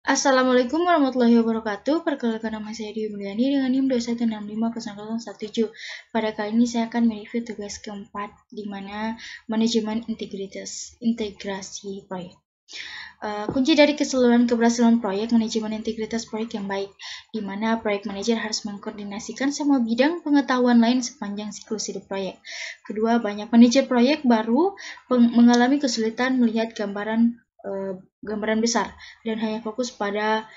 Assalamualaikum warahmatullahi wabarakatuh. Perkenalkan nama saya Dewi Mulyani dengan NIM 21650017. Pada kali ini saya akan mereview tugas keempat di mana manajemen integrasi proyek. Kunci dari keseluruhan keberhasilan proyek manajemen integritas proyek yang baik, di mana proyek manajer harus mengkoordinasikan semua bidang pengetahuan lain sepanjang siklus hidup proyek. Kedua, banyak manajer proyek baru mengalami kesulitan melihat gambaran besar dan hanya fokus pada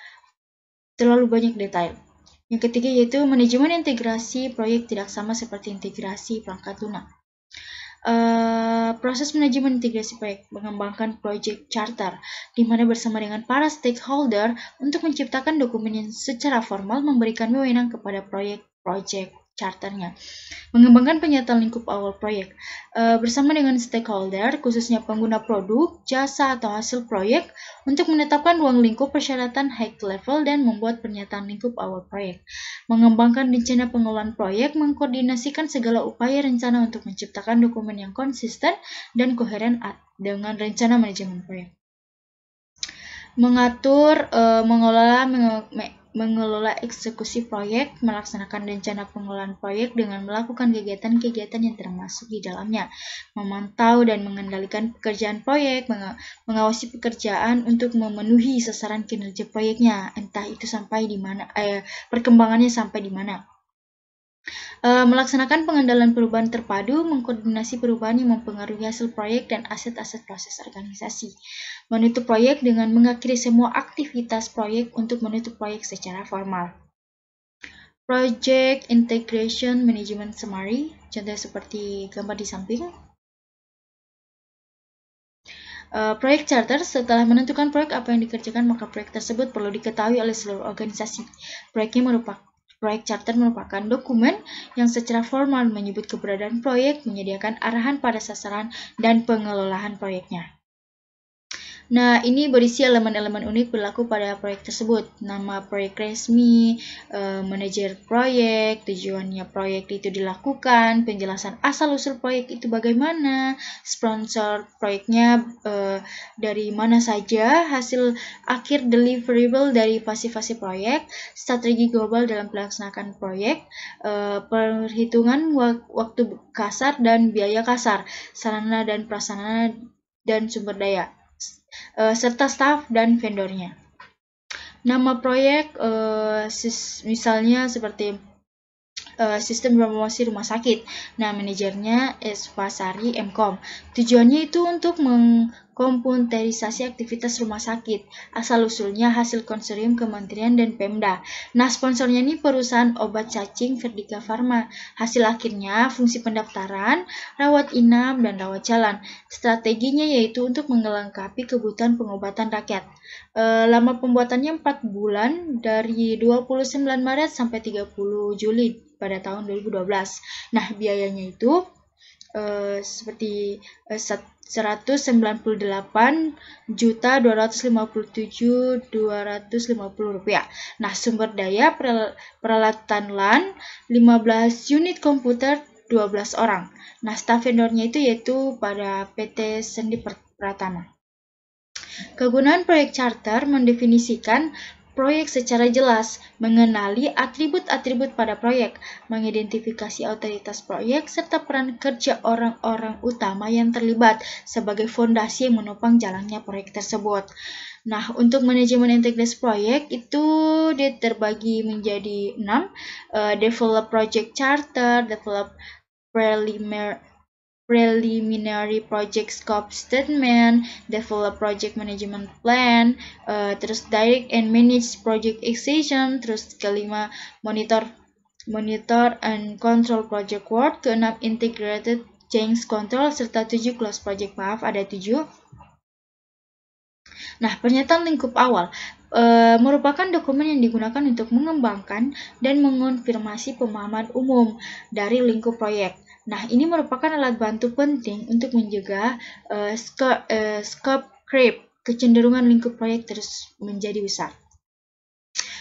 terlalu banyak detail. Yang ketiga yaitu manajemen integrasi proyek tidak sama seperti integrasi perangkat lunak. Proses manajemen integrasi proyek mengembangkan project charter, di mana bersama dengan para stakeholder untuk menciptakan dokumen yang secara formal memberikan wewenang kepada project charternya. Mengembangkan penyataan lingkup awal proyek bersama dengan stakeholder, khususnya pengguna produk, jasa, atau hasil proyek, untuk menetapkan ruang lingkup persyaratan high level dan membuat pernyataan lingkup awal proyek. Mengembangkan rencana pengelolaan proyek, mengkoordinasikan segala upaya rencana untuk menciptakan dokumen yang konsisten dan koheren dengan rencana manajemen proyek. Mengatur, mengelola eksekusi proyek, melaksanakan rencana pengelolaan proyek dengan melakukan kegiatan-kegiatan yang termasuk di dalamnya, memantau dan mengendalikan pekerjaan proyek, mengawasi pekerjaan untuk memenuhi sasaran kinerja proyeknya, entah itu sampai di mana, perkembangannya sampai di mana. Melaksanakan pengendalian perubahan terpadu, mengkoordinasi perubahan yang mempengaruhi hasil proyek dan aset-aset proses organisasi. Menutup proyek dengan mengakhiri semua aktivitas proyek untuk menutup proyek secara formal. Project Integration Management Summary, contoh seperti gambar di samping. Proyek charter, setelah menentukan proyek apa yang dikerjakan, maka proyek tersebut perlu diketahui oleh seluruh organisasi. Proyek charter merupakan dokumen yang secara formal menyebut keberadaan proyek, menyediakan arahan pada sasaran, dan pengelolaan proyeknya. Nah, ini berisi elemen-elemen unik berlaku pada proyek tersebut. Nama proyek resmi, manajer proyek, tujuannya proyek itu dilakukan, penjelasan asal-usul proyek itu bagaimana, sponsor proyeknya dari mana saja, hasil akhir deliverable dari fase-fase proyek, strategi global dalam pelaksanaan proyek, perhitungan waktu kasar dan biaya kasar, sarana dan prasarana dan sumber daya, serta staf dan vendornya. Nama proyek misalnya seperti sistem promosi rumah sakit. Nah, manajernya Espasari Mkom. Tujuannya itu untuk mengkomputerisasi aktivitas rumah sakit. Asal-usulnya hasil konsorium Kementerian dan Pemda. Nah, sponsornya ini perusahaan obat cacing Verdika Pharma. Hasil akhirnya fungsi pendaftaran, rawat inap, dan rawat jalan. Strateginya yaitu untuk melengkapi kebutuhan pengobatan rakyat. Lama pembuatannya 4 bulan dari 29 Maret sampai 30 Juli pada tahun 2012. Nah, biayanya itu seperti 198.257.250 rupiah. Nah, sumber daya peralatan LAN 15 unit komputer 12 orang. Nah, staf vendornya itu yaitu pada PT Sendi Pratama. Kegunaan proyek charter mendefinisikan proyek secara jelas, mengenali atribut-atribut pada proyek, mengidentifikasi otoritas proyek, serta peran kerja orang-orang utama yang terlibat sebagai fondasi yang menopang jalannya proyek tersebut. Nah, untuk manajemen integrasi proyek itu dia terbagi menjadi 6, develop project charter, develop preliminary project scope statement, develop project management plan, terus direct and manage project execution, terus kelima monitor and control project work, keenam integrated change control, serta 7 close project. Maaf, ada 7. Nah, pernyataan lingkup awal merupakan dokumen yang digunakan untuk mengembangkan dan mengonfirmasi pemahaman umum dari lingkup proyek. Nah, ini merupakan alat bantu penting untuk menjaga scope creep, kecenderungan lingkup proyek terus menjadi besar.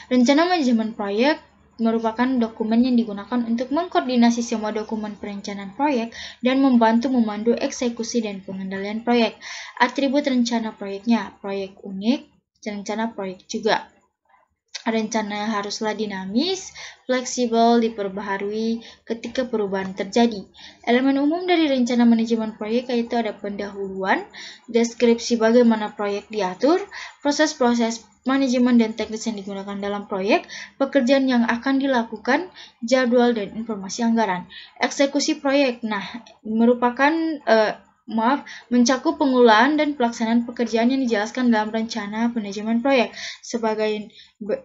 Rencana manajemen proyek merupakan dokumen yang digunakan untuk mengkoordinasi semua dokumen perencanaan proyek dan membantu memandu eksekusi dan pengendalian proyek. Atribut rencana proyeknya, proyek unik, rencana proyek juga. Rencana haruslah dinamis, fleksibel, diperbaharui ketika perubahan terjadi. Elemen umum dari rencana manajemen proyek yaitu ada pendahuluan, deskripsi bagaimana proyek diatur, proses-proses manajemen dan teknis yang digunakan dalam proyek, pekerjaan yang akan dilakukan, jadwal dan informasi anggaran. Eksekusi proyek, merupakan mencakup pengelolaan dan pelaksanaan pekerjaan yang dijelaskan dalam rencana manajemen proyek.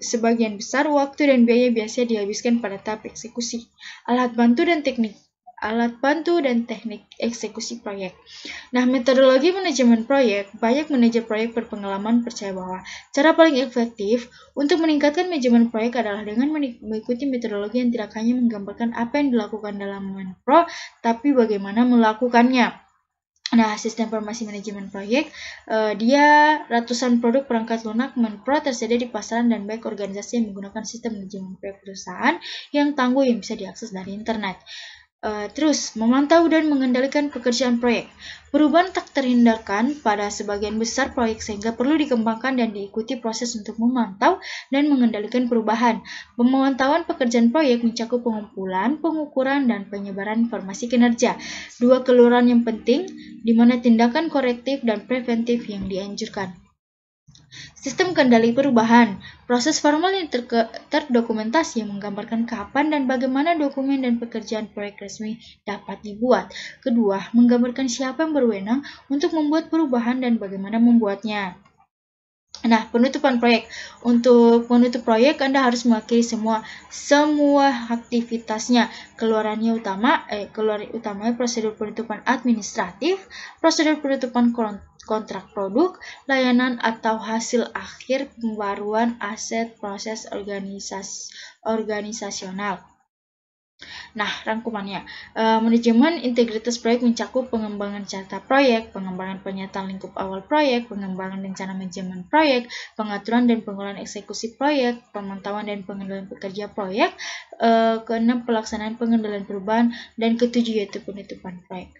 Sebagian besar waktu dan biaya biasa dihabiskan pada tahap eksekusi. Alat bantu dan teknik eksekusi proyek. Metodologi manajemen proyek, banyak manajer proyek berpengalaman percaya bahwa cara paling efektif untuk meningkatkan manajemen proyek adalah dengan mengikuti metodologi yang tidak hanya menggambarkan apa yang dilakukan dalam menpro, tapi bagaimana melakukannya. Sistem informasi manajemen proyek, dia ratusan produk perangkat lunak menpro tersedia di pasaran dan banyak organisasi yang menggunakan sistem manajemen proyek perusahaan yang tangguh yang bisa diakses dari internet. Terus, memantau dan mengendalikan pekerjaan proyek. Perubahan tak terhindarkan pada sebagian besar proyek sehingga perlu dikembangkan dan diikuti proses untuk memantau dan mengendalikan perubahan. Pemantauan pekerjaan proyek mencakup pengumpulan, pengukuran, dan penyebaran informasi kinerja. Dua keluaran yang penting, di mana tindakan korektif dan preventif yang dianjurkan. Sistem kendali perubahan, proses formal yang terdokumentasi yang menggambarkan kapan dan bagaimana dokumen dan pekerjaan proyek resmi dapat dibuat. Kedua, menggambarkan siapa yang berwenang untuk membuat perubahan dan bagaimana membuatnya. Penutupan proyek. Untuk menutup proyek, Anda harus mengakhiri semua aktivitasnya. Keluaran utamanya prosedur penutupan administratif, prosedur penutupan kontrak produk, layanan atau hasil akhir, pembaruan aset, proses organisasional. Rangkumannya. Manajemen integritas proyek mencakup pengembangan carta proyek, pengembangan pernyataan lingkup awal proyek, pengembangan rencana manajemen proyek, pengaturan dan pengelolaan eksekusi proyek, pemantauan dan pengendalian pekerja proyek, keenam pelaksanaan pengendalian perubahan, dan ketujuh yaitu penutupan proyek.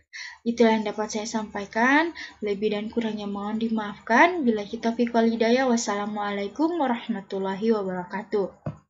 Itulah yang dapat saya sampaikan. Lebih dan kurangnya mohon dimaafkan. Billahi taufiq wal hidayah. Wassalamualaikum warahmatullahi wabarakatuh.